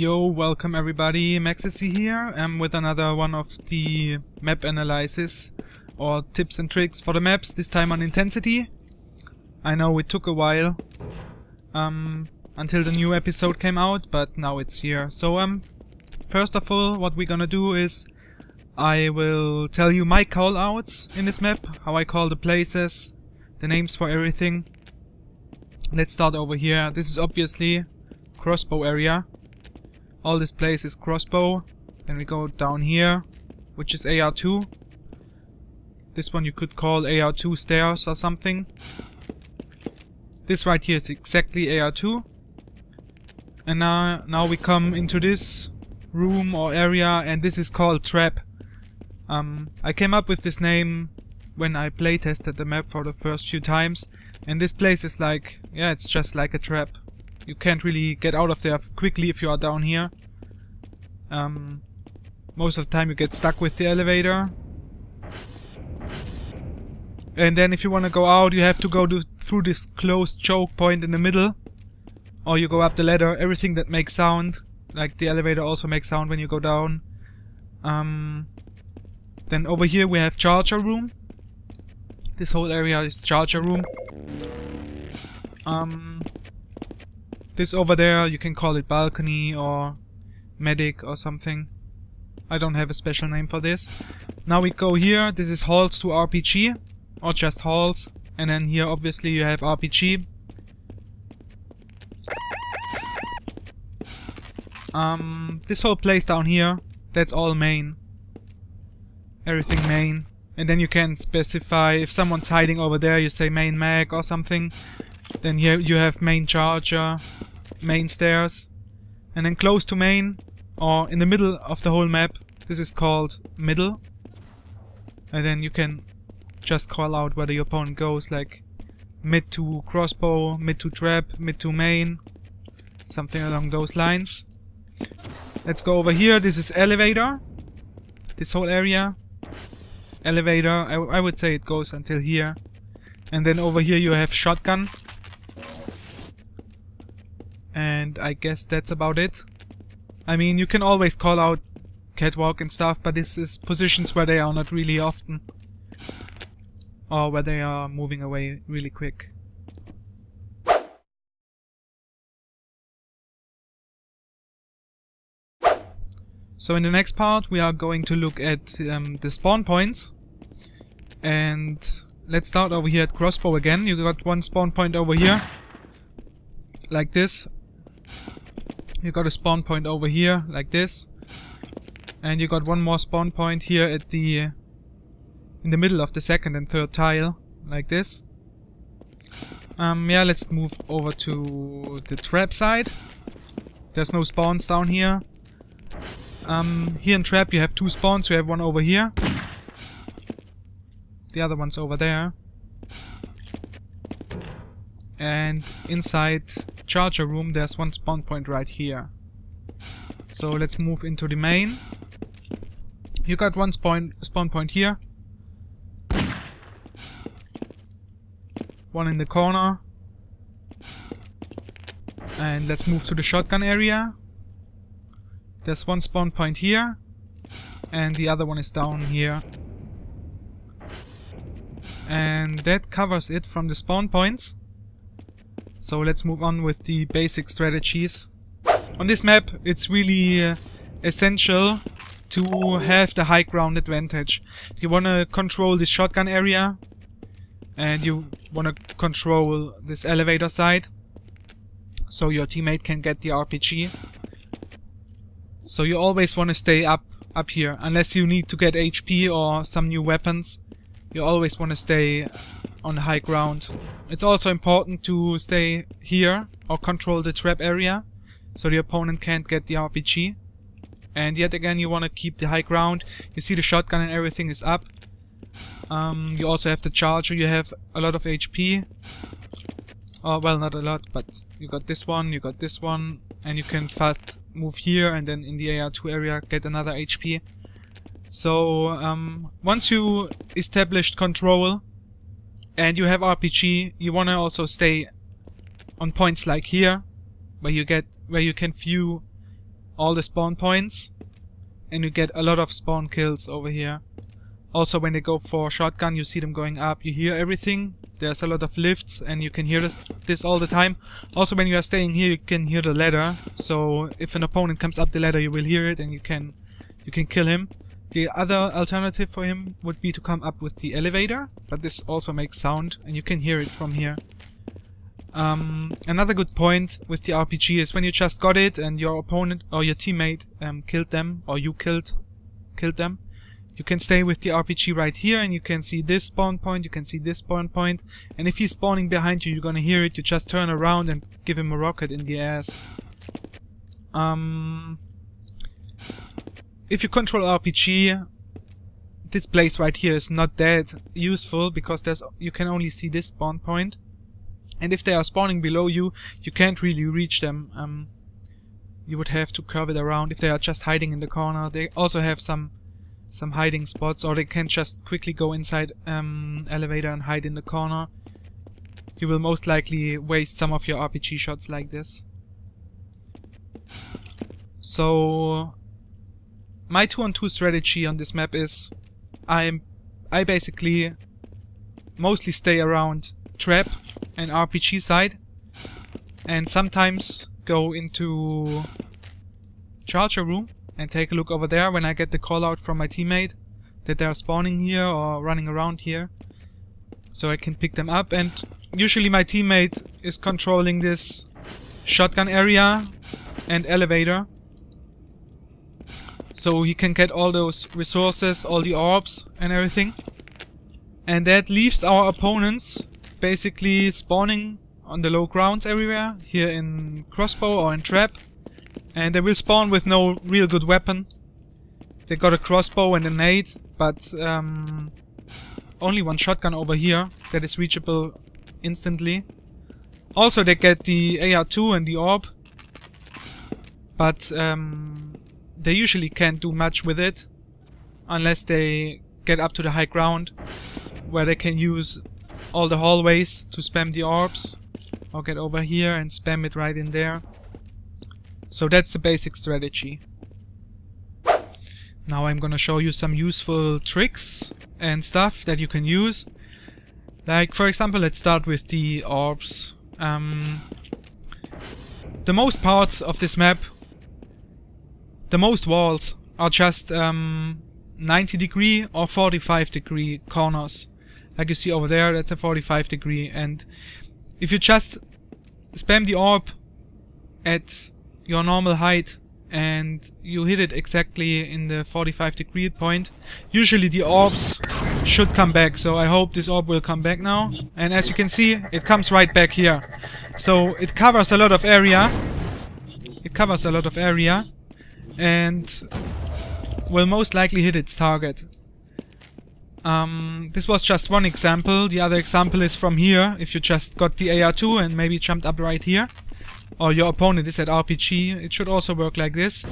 Yo, welcome everybody, Maxtasy here. I'm with another one of the map analysis or tips and tricks for the maps, this time on intensity. I know it took a while until the new episode came out, but now it's here. So first of all, what we're gonna do is I will tell you my callouts in this map, how I call the places, the names for everything. Let's start over here. This is obviously crossbow area. All this place is crossbow. Then we go down here, which is AR2. This one you could call AR2 stairs or something. This right here is exactly AR2. And now we come into this room or area, and this is called trap. I came up with this name when I playtested the map for the first few times, and this place is like, yeah, it's just like a trap. You can't really get out of there quickly if you are down here. Most of the time you get stuck with the elevator. And then if you want to go out, you have to go through this closed choke point in the middle. Or you go up the ladder. Everything that makes sound, like the elevator also makes sound when you go down. Then over here we have charger room. This whole area is charger room. This over there, you can call it balcony or medic or something. I don't have a special name for this. Now we go here. This is halls to RPG, or just halls. And then here obviously you have RPG. This whole place down here, that's all main. Everything main. And then you can specify if someone's hiding over there, you say main mag or something. Then here you have main charger, main stairs, and then close to main, or in the middle of the whole map, this is called middle. And then you can just call out where the opponent goes, like mid to crossbow, mid to trap, mid to main, something along those lines. Let's go over here. This is elevator. This whole area. Elevator, I would say it goes until here. And then over here you have shotgun. And I guess that's about it. I mean, you can always call out catwalk and stuff, but this is positions where they are not really often. Or where they are moving away really quick. So in the next part we are going to look at the spawn points. And let's start over here at crossbow again. You got one spawn point over here. Like this. You got a spawn point over here, like this. And you got one more spawn point here at in the middle of the second and third tile, like this. Yeah, let's move over to the trap side. There's no spawns down here. Here in trap you have two spawns. You have one over here. The other one's over there. And inside charger room there's one spawn point right here. So let's move into the main. You got one spawn point here. One in the corner. And let's move to the shotgun area. There's one spawn point here. And the other one is down here. And that covers it from the spawn points. So let's move on with the basic strategies. On this map it's really essential to have the high ground advantage. You want to control this shotgun area. And you want to control this elevator side. So your teammate can get the RPG. So you always want to stay up here. Unless you need to get HP or some new weapons. You always want to stay on the high ground. It's also important to stay here or control the trap area. So the opponent can't get the RPG. And yet again you want to keep the high ground. You see the shotgun and everything is up. You also have the charger. You have a lot of HP. Well, not a lot, but you got this one, you got this one. And you can fast move here and then in the AR2 area get another HP. So once you established control and you have RPG, you want to also stay on points like here, where you can view all the spawn points, and you get a lot of spawn kills over here. Also, when they go for shotgun, you see them going up. You hear everything. There's a lot of lifts, and you can hear this all the time. Also, when you are staying here, you can hear the ladder. So if an opponent comes up the ladder, you will hear it, and you can kill him. The other alternative for him would be to come up with the elevator, but this also makes sound, and you can hear it from here. Another good point with the RPG is when you just got it and your opponent or your teammate killed them, or you killed them, you can stay with the RPG right here, and you can see this spawn point, you can see this spawn point, and if he's spawning behind you, you're gonna hear it. You just turn around and give him a rocket in the ass. If you control RPG, this place right here is not that useful because you can only see this spawn point. And if they are spawning below you, you can't really reach them. You would have to curve it around. If they are just hiding in the corner, they also have some hiding spots, or they can just quickly go inside elevator and hide in the corner. You will most likely waste some of your RPG shots like this. So my 2-on-2 strategy on this map is I basically mostly stay around trap and RPG side, and sometimes go into charger room and take a look over there when I get the call out from my teammate that they are spawning here or running around here, so I can pick them up. And usually my teammate is controlling this shotgun area and elevator, so he can get all those resources, all the orbs and everything. And that leaves our opponents basically spawning on the low grounds everywhere, here in crossbow or in trap. And they will spawn with no real good weapon. They got a crossbow and a nade, but only one shotgun over here that is reachable instantly. Also they get the AR2 and the orb, but they usually can't do much with it unless they get up to the high ground where they can use all the hallways to spam the orbs, or get over here and spam it right in there. So that's the basic strategy. Now I'm gonna show you some useful tricks and stuff that you can use. Like, for example, let's start with the orbs. The most parts of this map, the most walls, are just 90-degree or 45-degree corners. Like you see over there, that's a 45-degree. And if you just spam the orb at your normal height and you hit it exactly in the 45-degree point, usually the orbs should come back. So I hope this orb will come back now. And as you can see, it comes right back here. So it covers a lot of area. And will most likely hit its target. This was just one example. The other example is from here. If you just got the AR2 and maybe jumped up right here, or your opponent is at RPG, it should also work like this.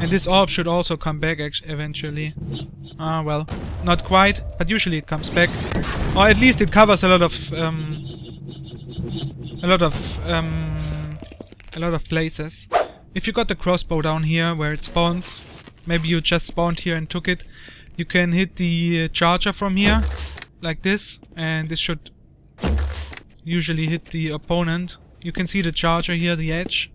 And this orb should also come back eventually. Well, not quite, but usually it comes back. Or at least it covers a lot of places. If you got the crossbow down here where it spawns, maybe you just spawned here and took it, you can hit the charger from here, like this, and this should usually hit the opponent. You can see the charger here, the edge.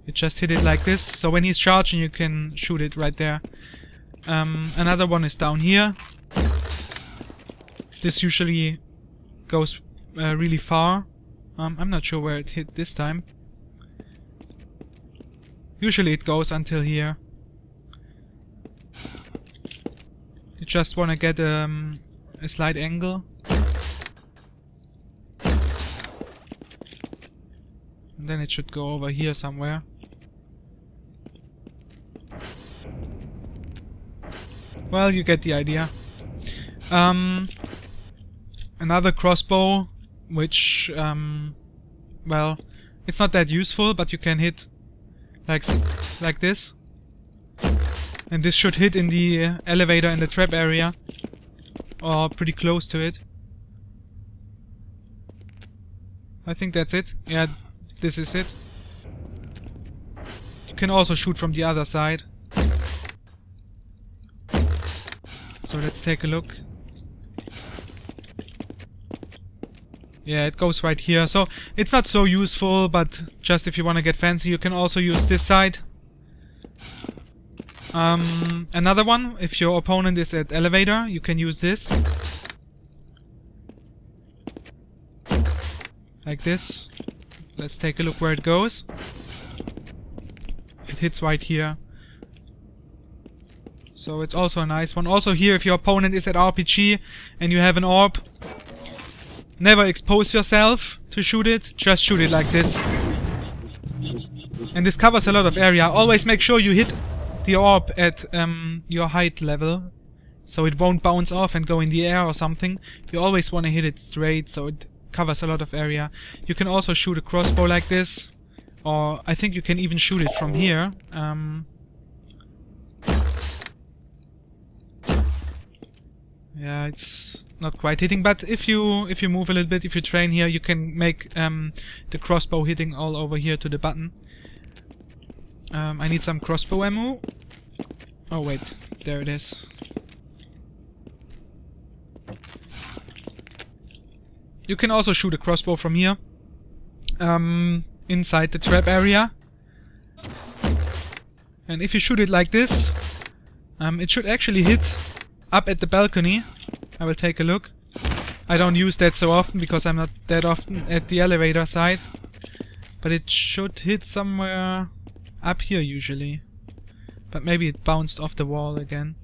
You just hit it like this, so when he's charging you can shoot it right there. Another one is down here. This usually goes really far. I'm not sure where it hit this time. Usually it goes until here. You just want to get a slight angle. And then it should go over here somewhere. Well, you get the idea. Another crossbow, which, well, it's not that useful, but you can hit like this. And this should hit in the elevator in the trap area, or pretty close to it. I think that's it. Yeah, this is it. You can also shoot from the other side. So let's take a look. Yeah, it goes right here. So it's not so useful, but just if you want to get fancy, you can also use this side. Another one, if your opponent is at elevator, you can use this. Like this. Let's take a look where it goes. It hits right here. So it's also a nice one. Also here, if your opponent is at RPG and you have an orb, never expose yourself to shoot it. Just shoot it like this. And this covers a lot of area. Always make sure you hit the orb at your height level, so it won't bounce off and go in the air or something. You always want to hit it straight, so it covers a lot of area. You can also shoot a crossbow like this, or I think you can even shoot it from here. Yeah, it's not quite hitting, but if you move a little bit, if you train here, you can make the crossbow hitting all over here to the button. I need some crossbow ammo. Oh wait, there it is. You can also shoot a crossbow from here, inside the trap area. And if you shoot it like this, it should actually hit up at the balcony. I will take a look. I don't use that so often because I'm not that often at the elevator side. But it should hit somewhere up here usually. But maybe it bounced off the wall again.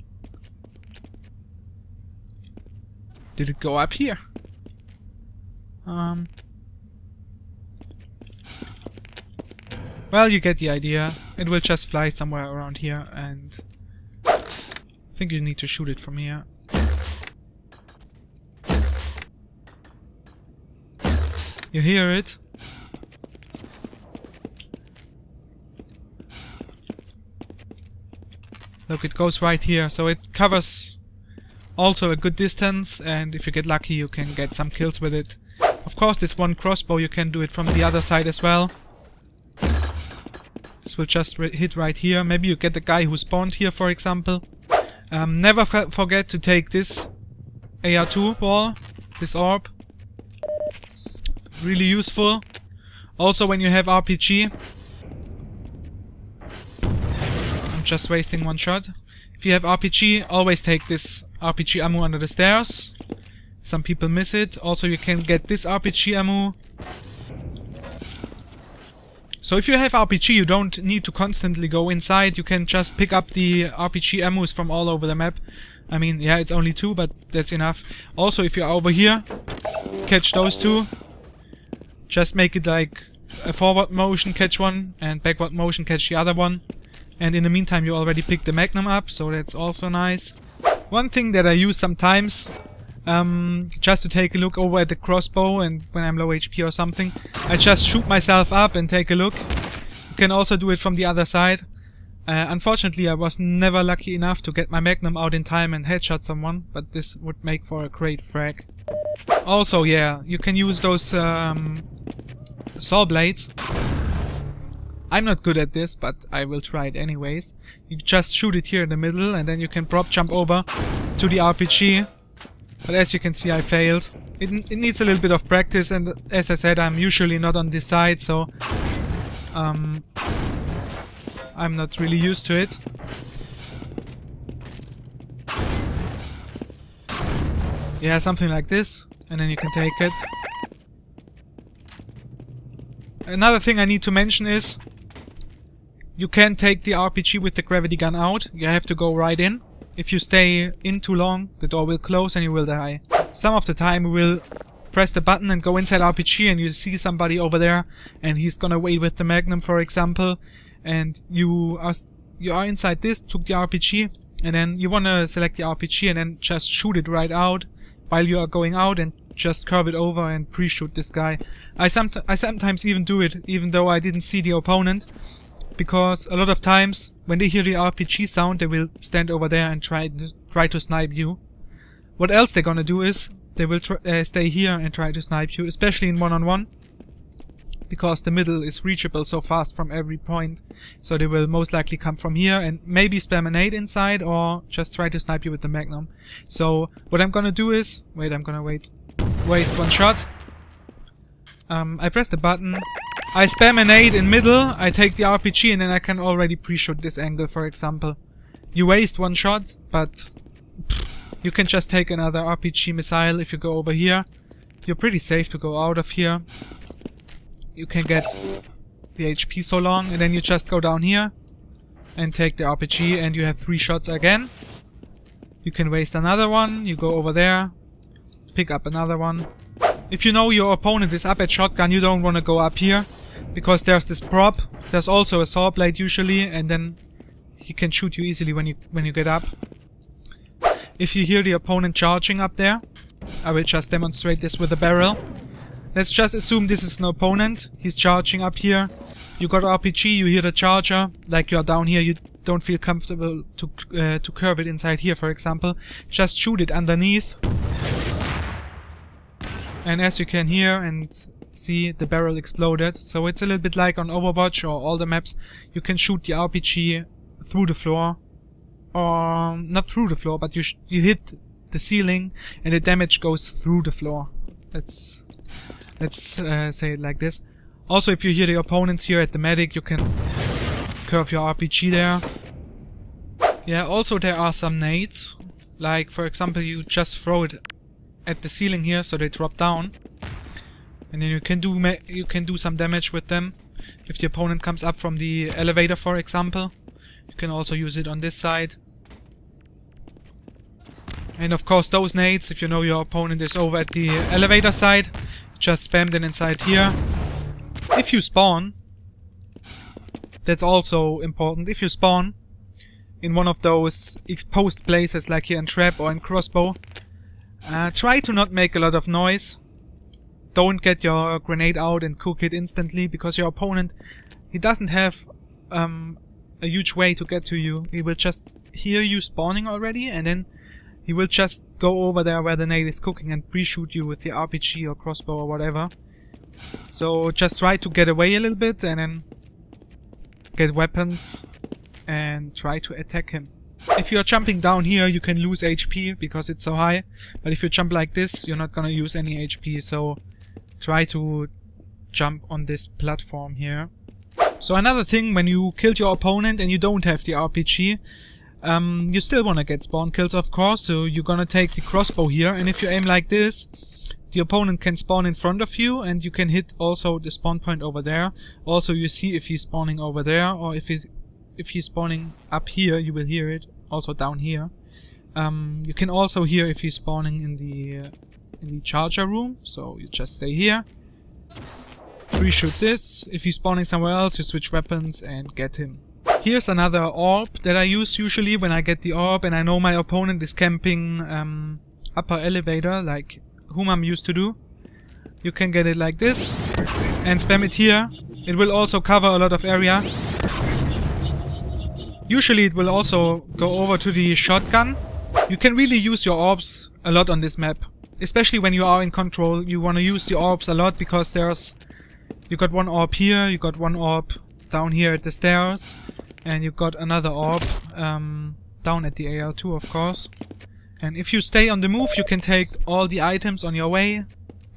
Did it go up here? Well, you get the idea. It will just fly somewhere around here, and I think you need to shoot it from here. You hear it? Look, it goes right here, so it covers also a good distance, and if you get lucky you can get some kills with it. Of course, this one crossbow, you can do it from the other side as well. This will just hit right here. Maybe you get the guy who spawned here, for example. Never forget to take this AR2 ball, this orb. Really useful. Also when you have RPG. I'm just wasting one shot. If you have RPG, always take this RPG ammo under the stairs. Some people miss it. Also you can get this RPG ammo. So if you have RPG, you don't need to constantly go inside. You can just pick up the RPG ammos from all over the map. I mean, yeah, it's only 2, but that's enough. Also, if you're over here, catch those 2. Just make it like a forward motion, catch one, and backward motion, catch the other one. And in the meantime, you already picked the Magnum up, so that's also nice. One thing that I use sometimes, just to take a look over at the crossbow, and when I'm low HP or something, I just shoot myself up and take a look. You can also do it from the other side. Unfortunately, I was never lucky enough to get my Magnum out in time and headshot someone, but this would make for a great frag. Also, yeah, you can use those saw blades. I'm not good at this, but I will try it anyways. You just shoot it here in the middle, and then you can prop jump over to the RPG. But as you can see, I failed. It needs a little bit of practice, and as I said, I'm usually not on this side, so I'm not really used to it. Yeah, something like this, and then you can take it. Another thing I need to mention is you can't take the RPG with the gravity gun out. You have to go right in. If you stay in too long, the door will close and you will die. Some of the time you will press the button and go inside RPG and you see somebody over there and he's gonna wait with the Magnum, for example, and you are inside this, took the RPG, and then you wanna select the RPG and then just shoot it right out while you are going out and just curve it over and pre-shoot this guy. I sometimes even do it even though I didn't see the opponent, because a lot of times when they hear the RPG sound they will stand over there and try to snipe you. What else they're gonna do is they will stay here and try to snipe you, especially in one-on-one. because the middle is reachable so fast from every point. So they will most likely come from here and maybe spam a nade inside or just try to snipe you with the magnum. So what I'm gonna do is, I'm gonna waste one shot. I press the button, I spam a nade in middle, I take the RPG and then I can already pre-shoot this angle, for example. You waste one shot, but you can just take another RPG missile if you go over here. You're pretty safe to go out of here. You can get the HP so long, and then you just go down here and take the RPG and you have 3 shots again. You can waste another one, you go over there, pick up another one. If you know your opponent is up at shotgun, you don't want to go up here, because there's this prop. There's also a saw blade usually, and then he can shoot you easily when you get up. If you hear the opponent charging up there, I will just demonstrate this with a barrel. Let's just assume this is an opponent. He's charging up here. You got RPG, you hear the charger. Like you're down here, you don't feel comfortable to curve it inside here, for example. Just shoot it underneath. And as you can hear and see, the barrel exploded. So it's a little bit like on Overwatch or all the maps. You can shoot the RPG through the floor. Or not through the floor, but you hit the ceiling and the damage goes through the floor. Let's say it like this. Also, if you hear the opponents here at the medic, you can curve your RPG there. Yeah, also there are some nades. Like, for example, you just throw it at the ceiling here so they drop down. And then you can do some damage with them. If the opponent comes up from the elevator, for example. You can also use it on this side. And of course those nades, if you know your opponent is over at the elevator side, just spam them inside here. If you spawn, that's also important, if you spawn in one of those exposed places like here in Trap or in Crossbow, try to not make a lot of noise. Don't get your grenade out and cook it instantly, because your opponent, he doesn't have a huge way to get to you. He will just hear you spawning already, and then he will just go over there where the nade is cooking and pre-shoot you with the RPG or crossbow or whatever. So just try to get away a little bit and then get weapons and try to attack him. If you're jumping down here, you can lose HP because it's so high, but if you jump like this, you're not gonna use any HP, so try to jump on this platform here. So another thing, when you killed your opponent and you don't have the RPG, you still wanna get spawn kills, of course, so you're gonna take the crossbow here, and if you aim like this, the opponent can spawn in front of you, and you can hit also the spawn point over there. Also, you see if he's spawning over there, or if he's spawning up here, you will hear it, also down here. You can also hear if he's spawning in the charger room, so you just stay here. Pre-shoot this. If he's spawning somewhere else, you switch weapons and get him. Here's another orb that I use usually when I get the orb and I know my opponent is camping upper elevator, like whom I'm used to do. You can get it like this and spam it here. It will also cover a lot of area. Usually it will also go over to the shotgun. You can really use your orbs a lot on this map. Especially when you are in control, you want to use the orbs a lot, because you got one orb here, you got one orb down here at the stairs, and you got another orb down at the HL2, of course. And if you stay on the move, you can take all the items on your way,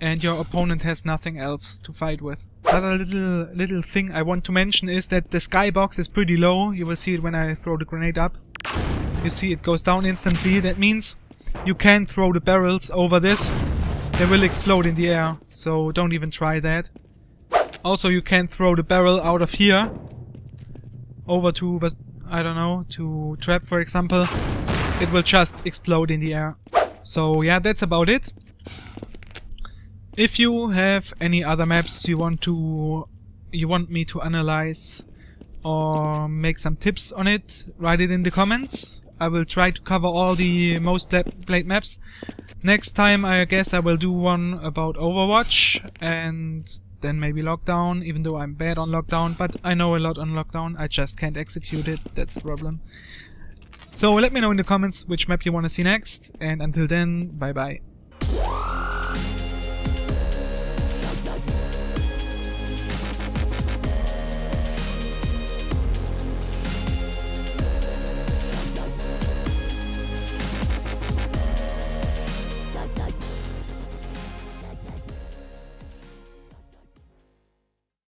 and your opponent has nothing else to fight with. Another little thing I want to mention is that the skybox is pretty low. You will see it when I throw the grenade up. You see it goes down instantly. That means you can throw the barrels over this. They will explode in the air, so don't even try that. Also, you can throw the barrel out of here over to, I don't know, to Trap, for example. It will just explode in the air. So yeah, that's about it. If you have any other maps you want me to analyze or make some tips on it, write it in the comments. I will try to cover all the most played maps. Next time I guess I will do one about Overwatch and then maybe Lockdown, even though I'm bad on Lockdown, but I know a lot on Lockdown, I just can't execute it, that's the problem. So let me know in the comments which map you want to see next, and until then, bye bye.